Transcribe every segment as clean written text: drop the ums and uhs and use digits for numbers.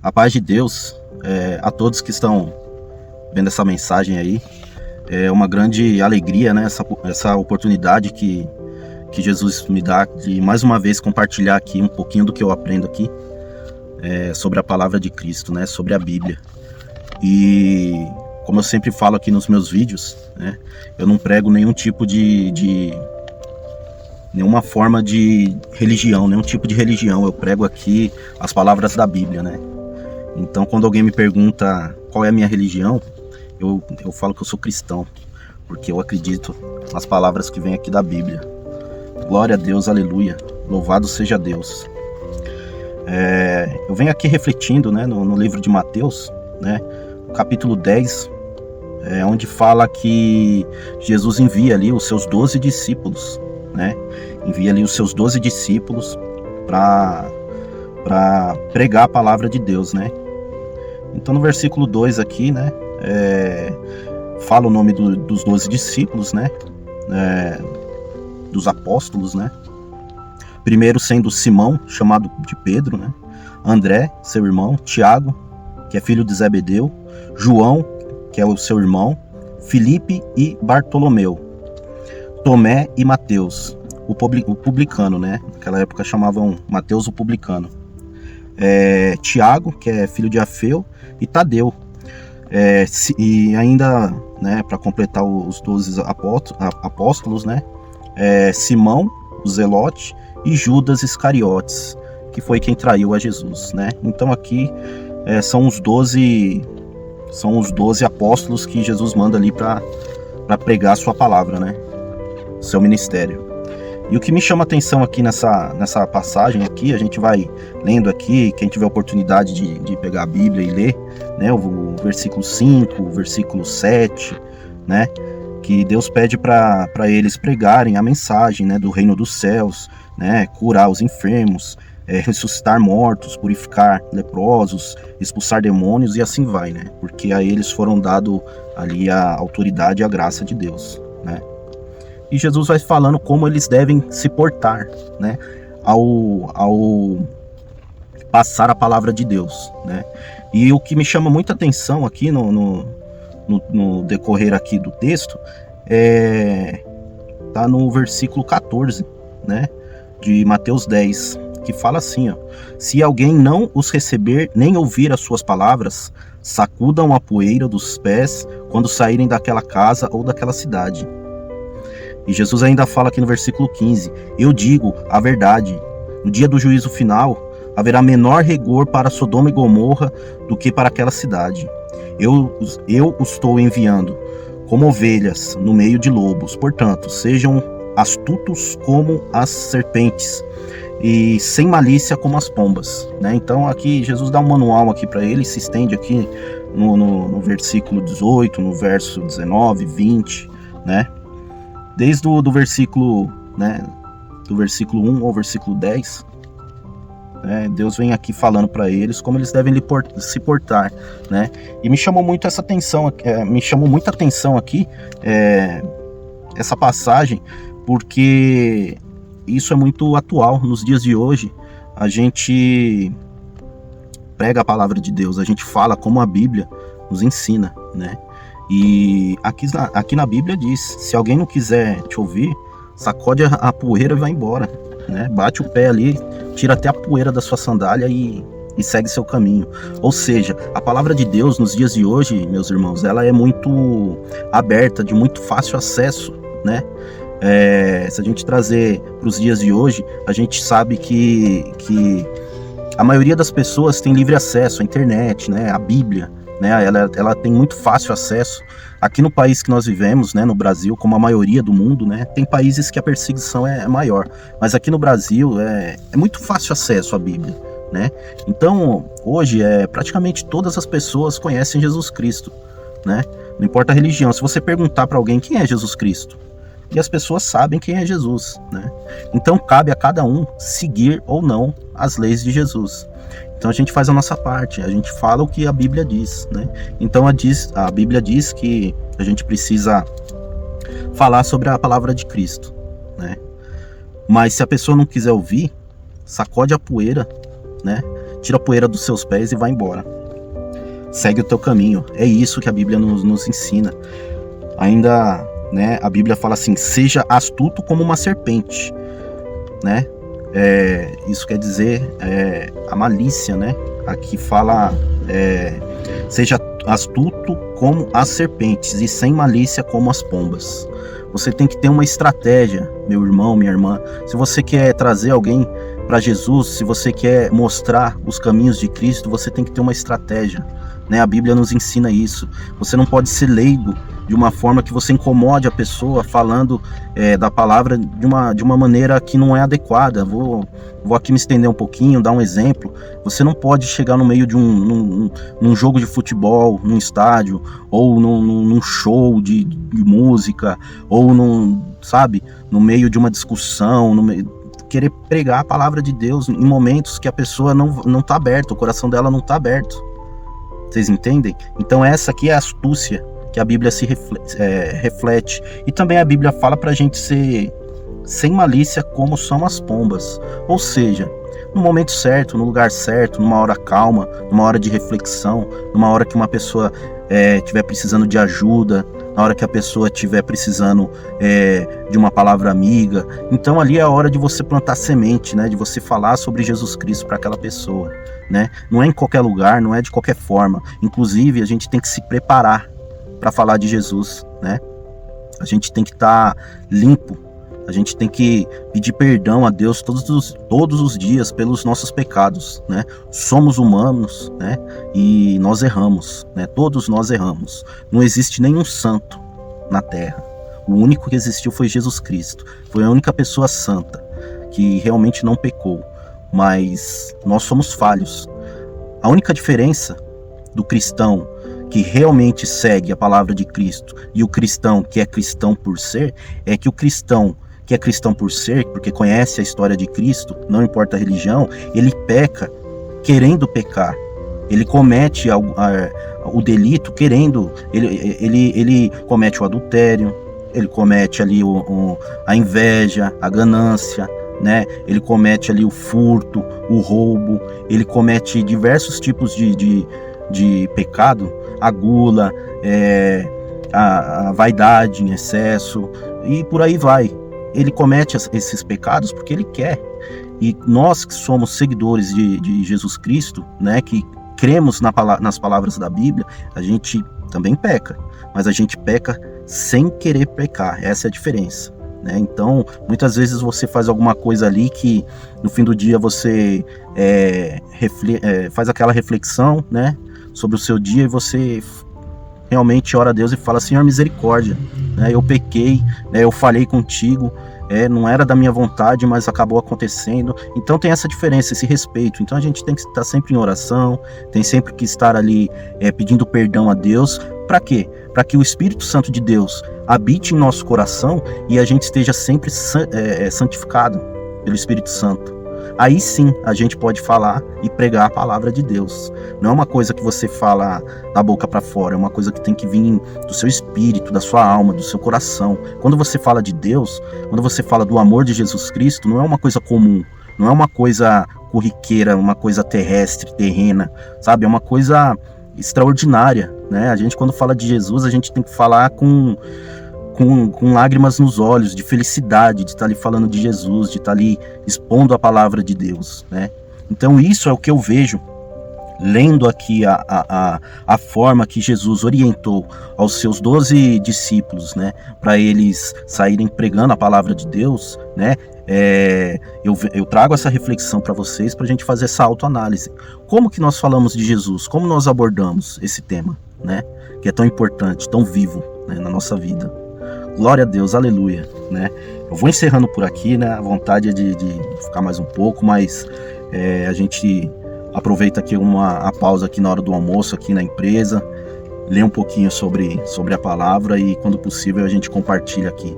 A paz de Deus a todos que estão vendo essa mensagem aí. É uma grande alegria, né? Essa oportunidade que Jesus me dá de mais uma vez compartilhar aqui um pouquinho do que eu aprendo aqui sobre a palavra de Cristo, né? Sobre a Bíblia. E como eu sempre falo aqui nos meus vídeos, né? Eu não prego nenhum tipo nenhuma forma de religião, nenhum tipo de religião. Eu prego aqui as palavras da Bíblia, né? Então, quando alguém me pergunta qual é a minha religião, eu falo que eu sou cristão, porque eu acredito nas palavras que vêm aqui da Bíblia. Glória a Deus, aleluia, louvado seja Deus. Eu venho aqui refletindo, né, no livro de Mateus, né, capítulo 10, onde fala que Jesus envia ali os seus 12 discípulos, né, envia ali os seus 12 discípulos para pregar a palavra de Deus, né. Então no versículo 2 aqui, né, fala o nome dos 12 discípulos, né, dos apóstolos, né. Primeiro sendo Simão, chamado de Pedro, né, André, seu irmão, Tiago, que é filho de Zebedeu, João, que é o seu irmão, Filipe e Bartolomeu, Tomé e Mateus, o publicano, né, naquela época chamavam Mateus o publicano, Tiago, que é filho de Alfeu, e Tadeu, e ainda, né, para completar os 12 apóstolos, né, Simão, o Zelote, e Judas Iscariotes, que foi quem traiu a Jesus, né. Então aqui são os 12 apóstolos que Jesus manda ali para pregar a sua palavra, né, seu ministério. E o que me chama a atenção aqui nessa passagem aqui, a gente vai lendo aqui, quem tiver oportunidade de pegar a Bíblia e ler, né, o versículo 5, o versículo 7, né, que Deus pede para eles pregarem a mensagem, né, do reino dos céus, né, curar os enfermos, ressuscitar mortos, purificar leprosos, expulsar demônios e assim vai, né, porque a eles foram dado ali a autoridade e a graça de Deus, né. E Jesus vai falando como eles devem se portar, né, ao passar a palavra de Deus, né. E o que me chama muita atenção aqui no decorrer aqui do texto tá no versículo 14, né, de Mateus 10, que fala assim, ó: se alguém não os receber nem ouvir as suas palavras, sacudam a poeira dos pés quando saírem daquela casa ou daquela cidade. E Jesus ainda fala aqui no versículo 15: eu digo a verdade, no dia do juízo final haverá menor rigor para Sodoma e Gomorra do que para aquela cidade. Eu os estou enviando como ovelhas no meio de lobos, portanto, sejam astutos como as serpentes e sem malícia como as pombas, né? Então aqui Jesus dá um manual aqui para ele, se estende aqui no versículo 18, no verso 19, 20, né? Desde do versículo, né, do versículo 1 ao versículo 10, né, Deus vem aqui falando para eles como eles devem se portar, né? E me chamou muito essa atenção, muita atenção aqui essa passagem, porque isso é muito atual nos dias de hoje. A gente prega a palavra de Deus, a gente fala como a Bíblia nos ensina, né? E aqui na Bíblia diz: se alguém não quiser te ouvir, sacode a poeira e vai embora, né? Bate o pé ali, tira até a poeira da sua sandália e segue seu caminho. Ou seja, a palavra de Deus nos dias de hoje, meus irmãos, ela é muito aberta, de muito fácil acesso, né? Se a gente trazer para os dias de hoje, a gente sabe que a maioria das pessoas tem livre acesso à internet, né? A Bíblia, né, ela tem muito fácil acesso. Aqui no país que nós vivemos, né, no Brasil, como a maioria do mundo, né, tem países que a perseguição é maior, mas aqui no Brasil é muito fácil acesso à Bíblia, né? Então hoje praticamente todas as pessoas conhecem Jesus Cristo, né? Não importa a religião. Se você perguntar para alguém quem é Jesus Cristo, e as pessoas sabem quem é Jesus, né? Então cabe a cada um seguir ou não as leis de Jesus. Então a gente faz a nossa parte, a gente fala o que a Bíblia diz, né? Então a Bíblia diz que a gente precisa falar sobre a palavra de Cristo, né? Mas se a pessoa não quiser ouvir, sacode a poeira, né? tira a poeira dos seus pés e vai embora. Segue o teu caminho. É isso que a Bíblia nos ensina. Ainda, né, a Bíblia fala assim, seja astuto como uma serpente, né? Isso quer dizer a malícia, né? Aqui fala, seja astuto como as serpentes e sem malícia como as pombas. Você tem que ter uma estratégia, meu irmão, minha irmã. Se você quer trazer alguém para Jesus, se você quer mostrar os caminhos de Cristo, você tem que ter uma estratégia, né? A Bíblia nos ensina isso. Você não pode ser leigo de uma forma que você incomode a pessoa falando da palavra de uma maneira que não é adequada. Vou aqui me estender um pouquinho, dar um exemplo. Você não pode chegar no meio de num jogo de futebol, num estádio, ou num show de música, ou no meio de uma discussão, querer pregar a palavra de Deus em momentos que a pessoa não está aberta, o coração dela não está aberto. Vocês entendem? Então essa aqui é a astúcia que a Bíblia se reflete. E também a Bíblia fala para a gente ser sem malícia como são as pombas. Ou seja, no momento certo, no lugar certo, numa hora calma, numa hora de reflexão, numa hora que uma pessoa estiver precisando de ajuda, na hora que a pessoa estiver precisando de uma palavra amiga. Então ali é a hora de você plantar semente, né? De você falar sobre Jesus Cristo para aquela pessoa, né? Não é em qualquer lugar, não é de qualquer forma. Inclusive a gente tem que se preparar para falar de Jesus, né? A gente tem que estar limpo, a gente tem que pedir perdão a Deus todos os dias pelos nossos pecados, né? Somos humanos, né? E nós erramos, né? Todos nós erramos. Não existe nenhum santo na terra. O único que existiu foi Jesus Cristo. Foi a única pessoa santa que realmente não pecou. Mas nós somos falhos. A única diferença do cristão que realmente segue a palavra de Cristo e o cristão que é cristão por ser, é que o cristão que é cristão por ser, porque conhece a história de Cristo, não importa a religião, ele peca querendo pecar. Ele comete o delito querendo, ele comete o adultério, ele comete ali a inveja, a ganância, né? Ele comete ali o furto, o roubo, ele comete diversos tipos de pecado, a gula, a vaidade em excesso e por aí vai. Ele comete esses pecados porque ele quer. E nós que somos seguidores de Jesus Cristo, né, que cremos nas palavras da Bíblia, a gente também peca, mas a gente peca sem querer pecar. Essa é a diferença, né? Então, muitas vezes você faz alguma coisa ali que no fim do dia você faz aquela reflexão, né, sobre o seu dia, e você realmente ora a Deus e fala: Senhor, misericórdia, né? Eu pequei, né? Eu falhei contigo, não era da minha vontade, mas acabou acontecendo. Então tem essa diferença, esse respeito. Então a gente tem que estar sempre em oração, tem sempre que estar ali pedindo perdão a Deus. Para quê? Para que o Espírito Santo de Deus habite em nosso coração e a gente esteja sempre santificado pelo Espírito Santo. Aí sim a gente pode falar e pregar a palavra de Deus. Não é uma coisa que você fala da boca para fora, é uma coisa que tem que vir do seu espírito, da sua alma, do seu coração. Quando você fala de Deus, quando você fala do amor de Jesus Cristo, não é uma coisa comum, não é uma coisa corriqueira, uma coisa terrestre, terrena, sabe? É uma coisa extraordinária, né? A gente, quando fala de Jesus, a gente tem que falar com lágrimas nos olhos, de felicidade, de estar ali falando de Jesus, de estar ali expondo a palavra de Deus, né? Então isso é o que eu vejo, lendo aqui a forma que Jesus orientou aos seus 12 discípulos, né? Para eles saírem pregando a palavra de Deus, né? Eu trago essa reflexão para vocês, para a gente fazer essa autoanálise. Como que nós falamos de Jesus? Como nós abordamos esse tema, né? Que é tão importante, tão vivo, né, na nossa vida. Glória a Deus, aleluia, né? Eu vou encerrando por aqui, né? A vontade é de ficar mais um pouco, mas a gente aproveita aqui a pausa aqui na hora do almoço aqui na empresa, lê um pouquinho sobre a palavra e, quando possível, a gente compartilha aqui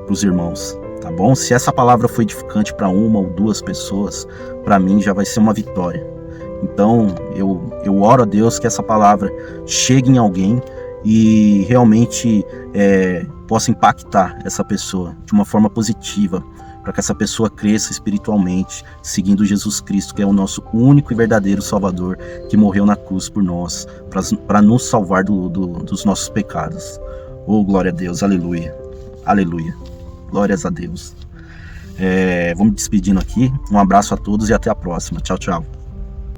para os irmãos, tá bom? Se essa palavra foi edificante para uma ou duas pessoas, para mim já vai ser uma vitória. Então eu oro a Deus que essa palavra chegue em alguém e realmente possa impactar essa pessoa de uma forma positiva, para que essa pessoa cresça espiritualmente, seguindo Jesus Cristo, que é o nosso único e verdadeiro Salvador, que morreu na cruz por nós, para nos salvar dos nossos pecados. Oh, glória a Deus, aleluia, aleluia, glórias a Deus. Vamos despedindo aqui, um abraço a todos e até a próxima, tchau, tchau.